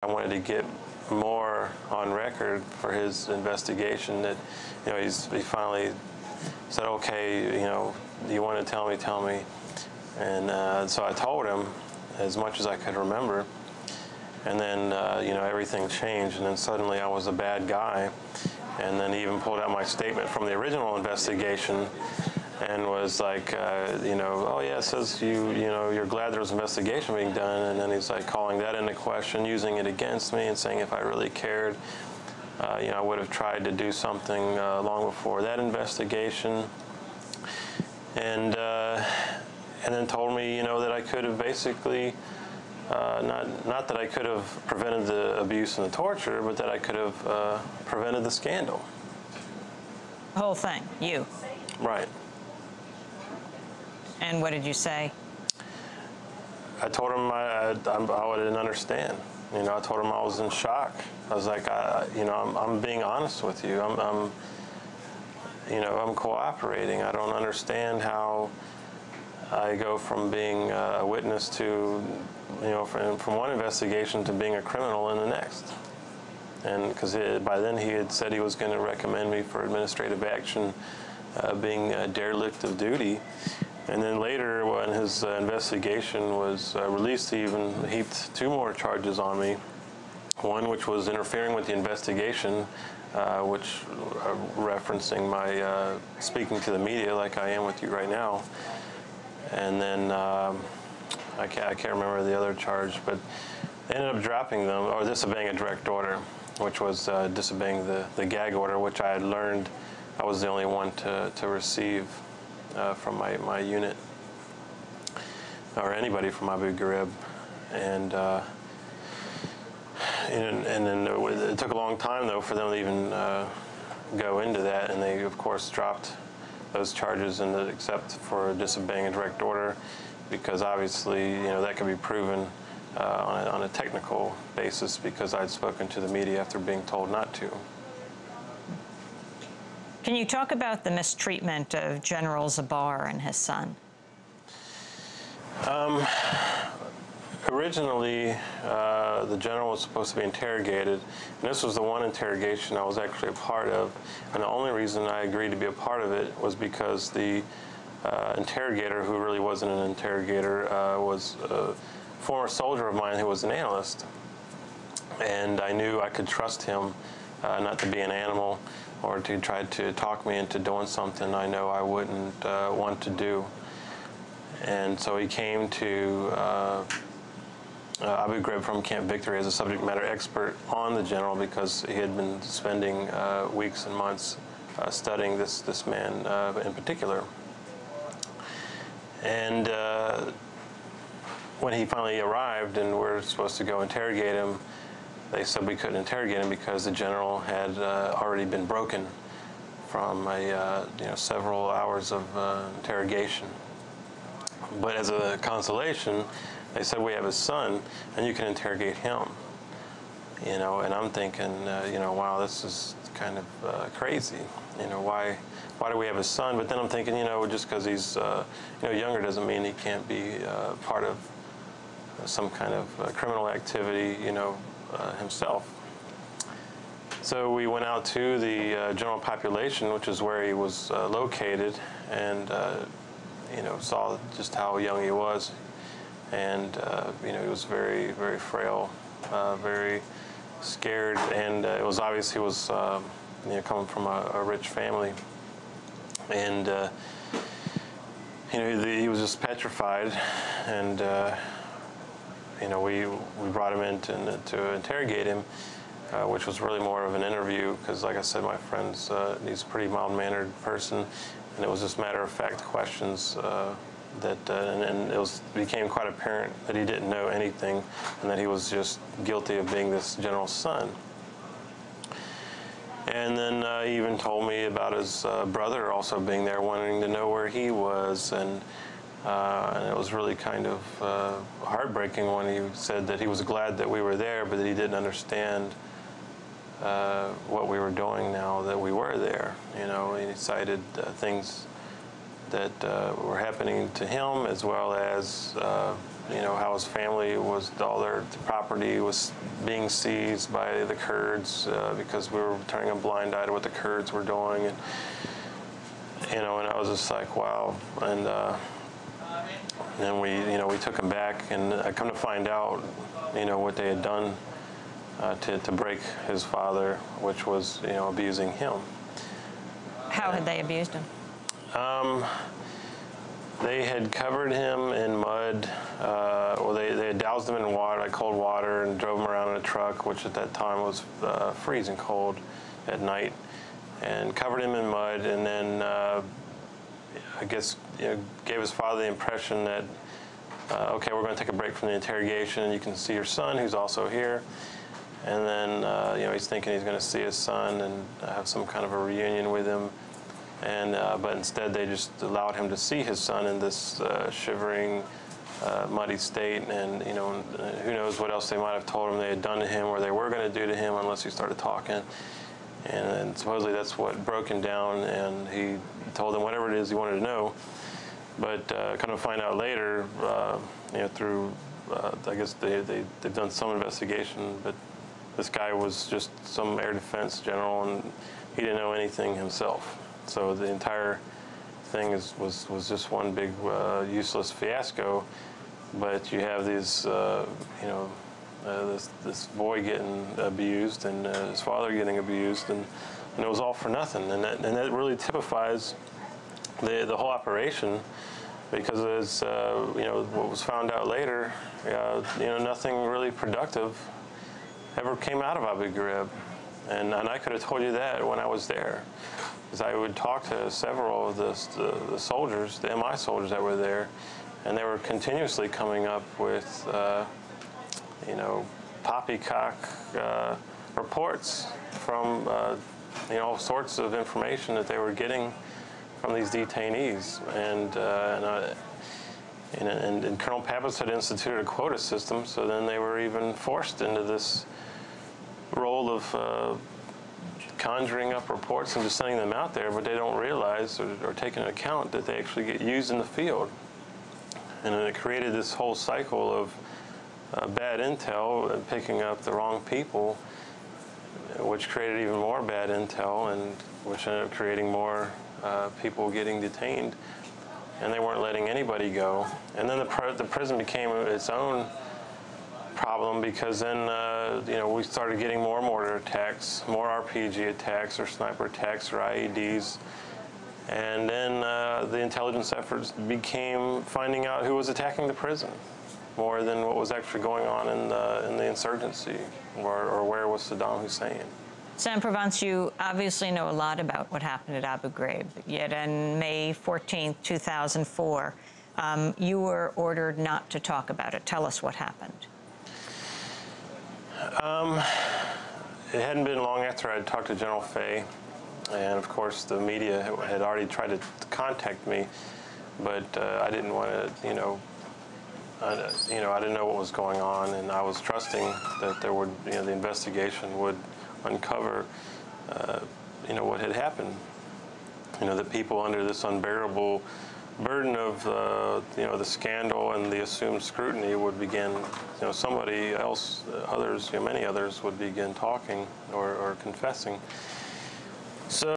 I wanted to get more on record for his investigation. That, he finally said, okay, you want to tell me, tell me. And so I told him as much as I could remember. And then, everything changed, and then suddenly I was a bad guy. And then he even pulled out my statement from the original investigation and was like, oh yeah, it says you're glad there was an investigation being done. And then he's like calling that into question, using it against me and saying if I really cared, I would have tried to do something long before that investigation. And then told me, that I could have basically, not that I could have prevented the abuse and the torture, but that I could have prevented the scandal. The whole thing, you? Right. And what did you say? I told him I didn't understand. I told him I was in shock. I was like, I'm being honest with you. I'm cooperating. I don't understand how I go from being a witness to, from one investigation to being a criminal in the next. And because by then he had said he was going to recommend me for administrative action, being a derelict of duty. And then later, when his investigation was released, he even heaped 2 more charges on me. One which was interfering with the investigation, which referencing my speaking to the media like I am with you right now. And then I can't remember the other charge, but they ended up dropping them, or disobeying a direct order, which was disobeying the gag order, which I had learned I was the only one to receive from my unit, or anybody from Abu Ghraib. And then it took a long time, though, for them to even go into that, and they, of course, dropped those charges, and except for disobeying a direct order, because obviously, that can be proven on a technical basis, because I'd spoken to the media after being told not to. Can you talk about the mistreatment of General Zabar and his son? Originally, the general was supposed to be interrogated, and this was the one interrogation I was actually a part of. And the only reason I agreed to be a part of it was because the interrogator, who really wasn't an interrogator, was a former soldier of mine who was an analyst. And I knew I could trust him not to be an animal or to try to talk me into doing something I know I wouldn't want to do. And so he came to Abu Ghraib from Camp Victory as a subject matter expert on the general, because he had been spending weeks and months studying this man in particular. And when he finally arrived and we're supposed to go interrogate him, they said we couldn't interrogate him because the general had already been broken from several hours of interrogation. But as a consolation, they said we have his son, and you can interrogate him. And I'm thinking, wow, this is kind of crazy. Why do we have his son? But then I'm thinking, just because he's younger doesn't mean he can't be part of some kind of criminal activity, himself. So we went out to the general population, which is where he was located, and saw just how young he was. And he was very, very frail, very scared, and it was obvious he was coming from a rich family. And he was just petrified, and we brought him in to interrogate him, which was really more of an interview, because, like I said, my friend's he's a pretty mild-mannered person, and it was just matter-of-fact questions and it became quite apparent that he didn't know anything, and that he was just guilty of being this general's son. And then he even told me about his brother also being there, wanting to know where he was, and it was really kind of heartbreaking when he said that he was glad that we were there, but that he didn't understand what we were doing now that we were there. He cited things that were happening to him, as well as how his family was, all their property was being seized by the Kurds because we were turning a blind eye to what the Kurds were doing, and and I was just like, wow. And then we took him back, and I come to find out, what they had done to break his father, which was, abusing him. How had they abused him? They had covered him in mud. Well, they had doused him in water, like cold water, and drove him around in a truck, which at that time was freezing cold at night, and covered him in mud, and then I guess gave his father the impression that, okay, we're going to take a break from the interrogation, and you can see your son, who's also here. And then he's thinking he's going to see his son and have some kind of a reunion with him. And but instead they just allowed him to see his son in this shivering, muddy state, and who knows what else they might have told him they had done to him or they were going to do to him unless he started talking. And supposedly that's what broke him down, and he told them whatever it is he wanted to know. But kind of find out later, through I guess they've done some investigation, but this guy was just some air defense general, and he didn't know anything himself. So the entire thing was just one big useless fiasco. But you have these, this boy getting abused and his father getting abused, and it was all for nothing. And that really typifies the whole operation, because as what was found out later, nothing really productive ever came out of Abu Ghraib. And I could have told you that when I was there, because I would talk to several of the soldiers, the MI soldiers that were there, and they were continuously coming up with, poppycock reports from, all sorts of information that they were getting from these detainees. And Colonel Pappas had instituted a quota system, so then they were even forced into this role of conjuring up reports and just sending them out there, but they don't realize or take into account that they actually get used in the field. And then it created this whole cycle of bad intel and picking up the wrong people, which created even more bad intel, and which ended up creating more people getting detained. And they weren't letting anybody go. And then the prison became its own problem, because then we started getting more mortar attacks, more RPG attacks or sniper attacks or IEDs, and then the intelligence efforts became finding out who was attacking the prison more than what was actually going on in the insurgency, or where was Saddam Hussein. Sam Provance, you obviously know a lot about what happened at Abu Ghraib, yet on May 14, 2004, you were ordered not to talk about it. Tell us what happened. It hadn't been long after I'd talked to General Fay, and of course the media had already tried to contact me, but I didn't want to, I didn't know what was going on, and I was trusting that there would, the investigation would uncover, what had happened. The people under this unbearable burden of, the scandal and the assumed scrutiny would begin, somebody else, others, many others would begin talking or confessing. So